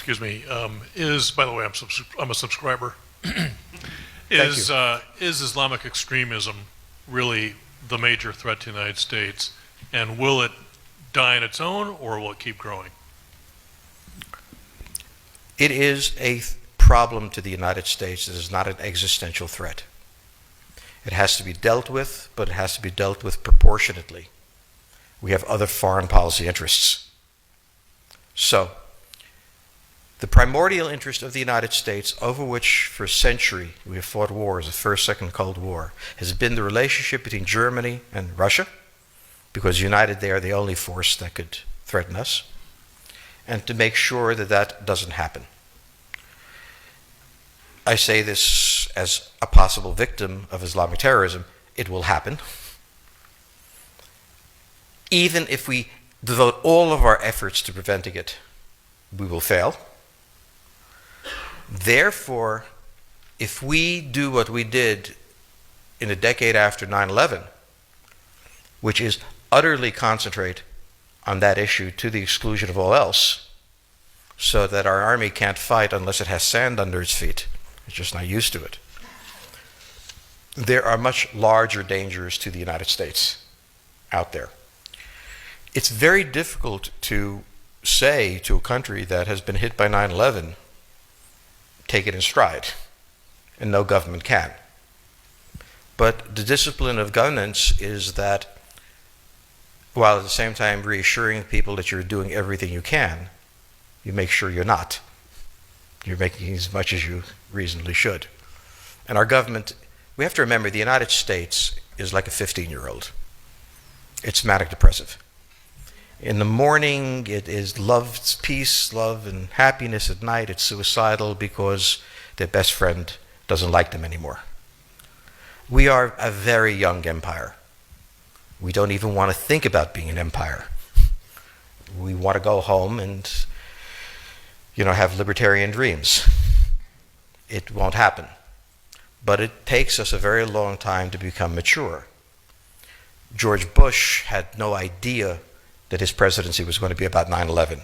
excuse me, is, by the way, I'm a subscriber. Is Islamic extremism really the major threat to the United States, and will it die on its own, or will it keep growing? It is a problem to the United States. It is not an existential threat. It has to be dealt with, but it has to be dealt with proportionately. We have other foreign policy interests. So, the primordial interest of the United States, over which for a century we have fought wars, the First, Second Cold War, has been the relationship between Germany and Russia, because united they are the only force that could threaten us, and to make sure that that doesn't happen. I say this as a possible victim of Islamic terrorism. It will happen. Even if we devote all of our efforts to preventing it, we will fail. Therefore, if we do what we did in the decade after 9/11, which is utterly concentrate on that issue to the exclusion of all else, so that our army can't fight unless it has sand under its feet, it's just not used to it, there are much larger dangers to the United States out there. It's very difficult to say to a country that has been hit by 9/11, take it in stride, and no government can. But the discipline of governance is that, while at the same time reassuring people that you're doing everything you can, you make sure you're not. You're making as much as you reasonably should. And our government, we have to remember, the United States is like a 15-year-old. It's manic depressive. In the morning, it is love, peace, love, and happiness. At night, it's suicidal because their best friend doesn't like them anymore. We are a very young empire. We don't even want to think about being an empire. We want to go home and, have libertarian dreams. It won't happen. But it takes us a very long time to become mature. George Bush had no idea that his presidency was going to be about 9/11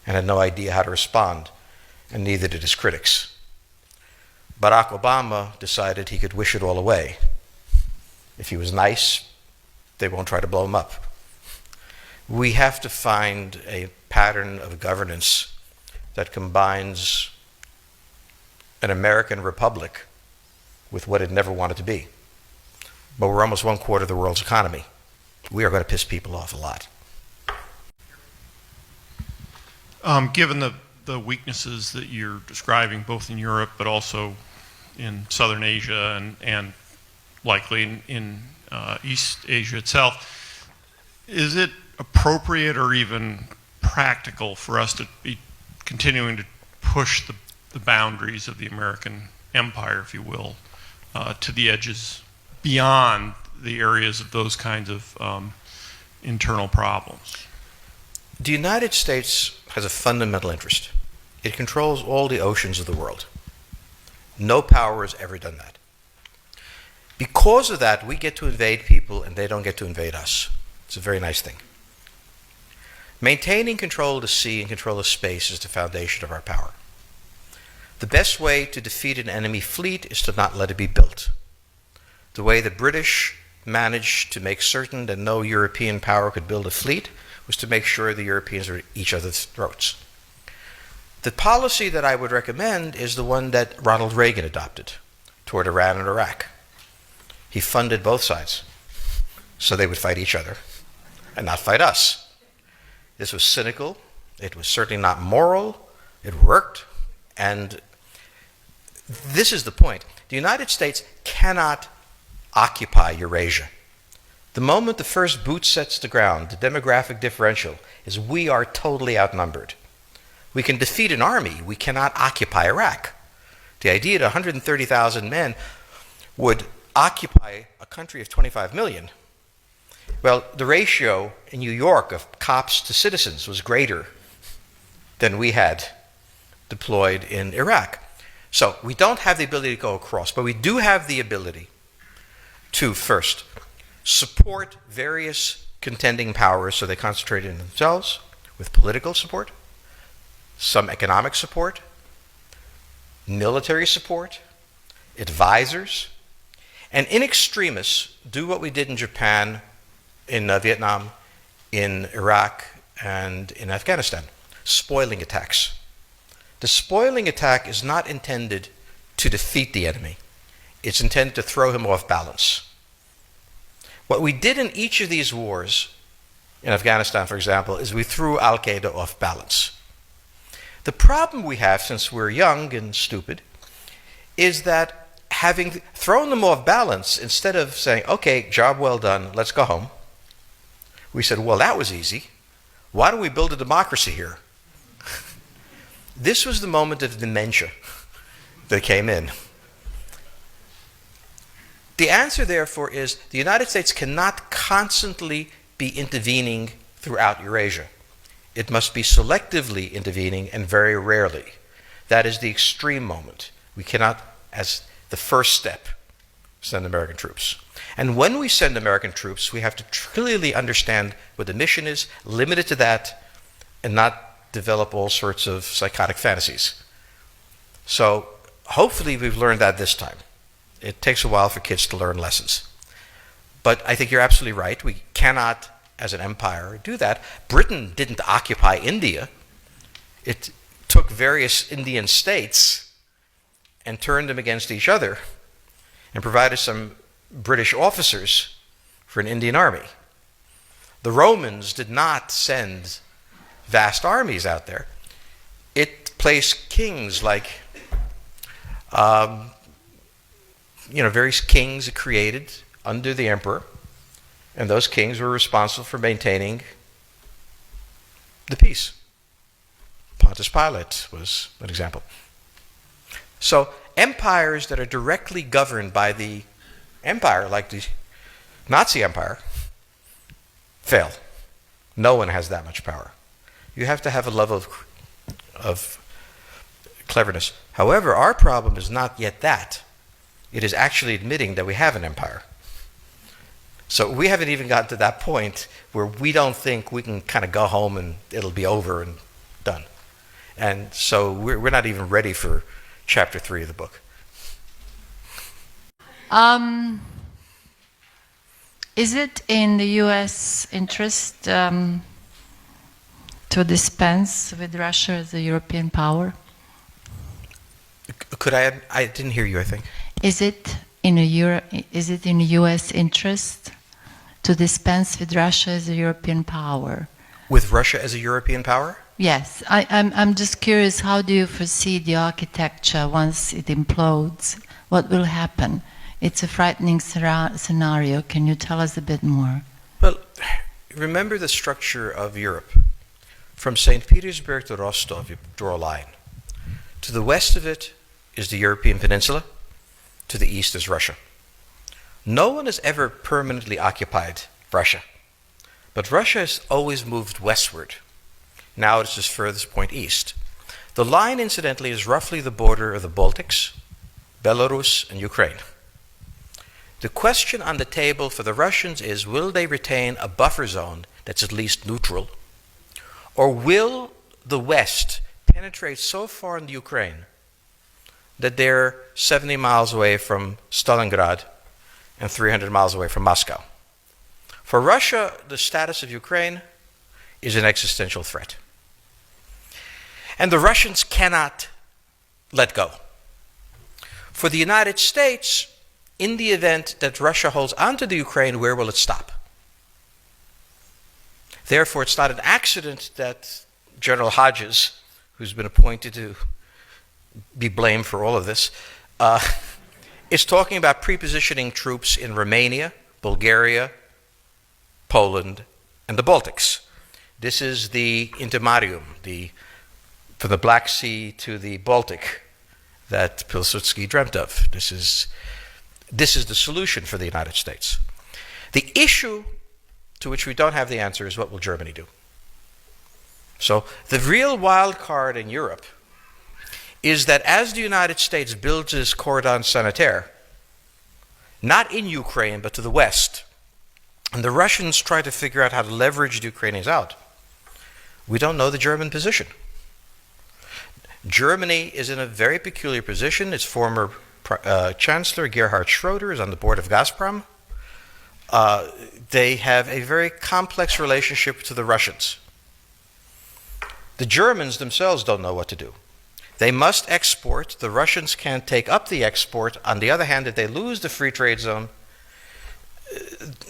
and had no idea how to respond, and neither did his critics. Barack Obama decided he could wish it all away. If he was nice, they won't try to blow him up. We have to find a pattern of governance that combines an American republic with what it never wanted to be. But we're almost 1/4 of the world's economy. We are going to piss people off a lot. Given the weaknesses that you're describing, both in Europe but also in Southern Asia and likely in East Asia itself, is it appropriate or even practical for us to be continuing to push the boundaries of the American empire, if you will, to the edges beyond the areas of those kinds of internal problems? The United States has a fundamental interest. It controls all the oceans of the world. No power has ever done that. Because of that, we get to invade people and they don't get to invade us. It's a very nice thing. Maintaining control of the sea and control of space is the foundation of our power. The best way to defeat an enemy fleet is to not let it be built. The way the British managed to make certain that no European power could build a fleet was to make sure the Europeans were at each other's throats. The policy that I would recommend is the one that Ronald Reagan adopted toward Iran and Iraq. He funded both sides so they would fight each other and not fight us. This was cynical. It was certainly not moral. It worked. And this is the point. The United States cannot occupy Eurasia. The moment the first boot sets the ground, the demographic differential is we are totally outnumbered. We can defeat an army. We cannot occupy Iraq. The idea that 130,000 men would occupy a country of 25 million, well, the ratio in New York of cops to citizens was greater than we had deployed in Iraq. So we don't have the ability to go across, but we do have the ability to, first, support various contending powers so they concentrate in themselves with political support. some economic support, military support, advisors, and in extremis, do what we did in Japan, in Vietnam, in Iraq, and in Afghanistan, spoiling attacks. The spoiling attack is not intended to defeat the enemy. It's intended to throw him off balance. What we did in each of these wars, in Afghanistan, for example, is we threw Al-Qaeda off balance. The problem we have, since we're young and stupid, is that having thrown them off balance, instead of saying, okay, job well done, let's go home, we said, well, that was easy. Why don't we build a democracy here? This was the moment of dementia that came in. The answer, therefore, is the United States cannot constantly be intervening throughout Eurasia. It must be selectively intervening and very rarely. That is the extreme moment. We cannot, as the first step, send American troops. And when we send American troops, we have to clearly understand what the mission is, limit it to that, and not develop all sorts of psychotic fantasies. So hopefully we've learned that this time. It takes a while for kids to learn lessons. But I think you're absolutely right. We cannot, as an empire, do that. Britain didn't occupy India. It took various Indian states and turned them against each other and provided some British officers for an Indian army. The Romans did not send vast armies out there. It placed kings like, various kings it created under the emperor, and those kings were responsible for maintaining the peace. Pontius Pilate was an example. So empires that are directly governed by the empire, like the Nazi Empire, fail. No one has that much power. You have to have a level of cleverness. However, our problem is not yet that. It is actually admitting that we have an empire. So we haven't even gotten to that point where we don't think we can kind of go home and it'll be over and done. And so we're not even ready for chapter 3 of the book. Is it in the U.S. interest to dispense with Russia as a European power? Could I add? I didn't hear you, I think. Is it in the U.S. interest to dispense with Russia as a European power? With Russia as a European power? Yes. I'm just curious, how do you foresee the architecture once it implodes? What will happen? It's a frightening scenario. Can you tell us a bit more? Well, remember the structure of Europe. From St. Petersburg to Rostov, you draw a line. To the west of it is the European peninsula. To the east is Russia. No one has ever permanently occupied Russia. But Russia has always moved westward. Now it's its furthest point east. The line, incidentally, is roughly the border of the Baltics, Belarus, and Ukraine. The question on the table for the Russians is, will they retain a buffer zone that's at least neutral? Or will the West penetrate so far in the Ukraine that they're 70 miles away from Stalingrad and 300 miles away from Moscow? For Russia, the status of Ukraine is an existential threat. And the Russians cannot let go. For the United States, in the event that Russia holds onto the Ukraine, where will it stop? Therefore, it's not an accident that General Hodges, who's been appointed to be blamed for all of this, is talking about prepositioning troops in Romania, Bulgaria, Poland, and the Baltics. This is the intermarium, from the Black Sea to the Baltic, that Pilsudski dreamt of. This is the solution for the United States. The issue to which we don't have the answer is, what will Germany do? So the real wild card in Europe is that as the United States builds its cordon sanitaire, not in Ukraine, but to the west, and the Russians try to figure out how to leverage the Ukrainians out, we don't know the German position. Germany is in a very peculiar position. Its former Chancellor, Gerhard Schroeder, is on the board of Gazprom. They have a very complex relationship to the Russians. The Germans themselves don't know what to do. They must export. The Russians can't take up the export. On the other hand, if they lose the free trade zone,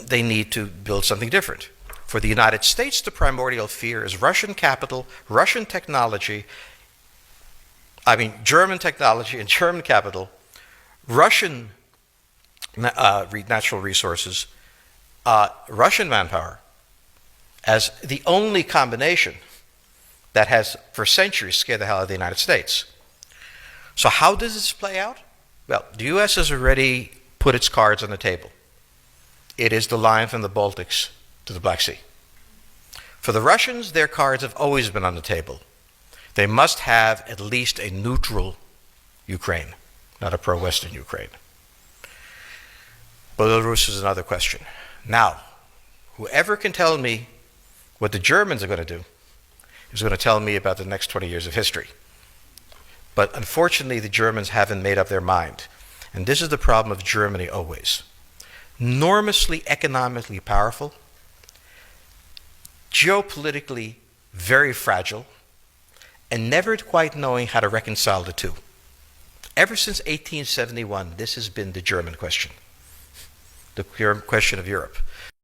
they need to build something different. For the United States, the primordial fear is Russian capital, Russian technology, German technology and German capital, Russian natural resources, Russian manpower, as the only combination that has for centuries scared the hell out of the United States. So how does this play out? Well, the U.S. has already put its cards on the table. It is the line from the Baltics to the Black Sea. For the Russians, their cards have always been on the table. They must have at least a neutral Ukraine, not a pro-Western Ukraine. Belarus is another question. Now, whoever can tell me what the Germans are going to do is going to tell me about the next 20 years of history. But unfortunately, the Germans haven't made up their mind. And this is the problem of Germany always. Enormously economically powerful, geopolitically very fragile, and never quite knowing how to reconcile the two. Ever since 1871, this has been the German question, the question of Europe.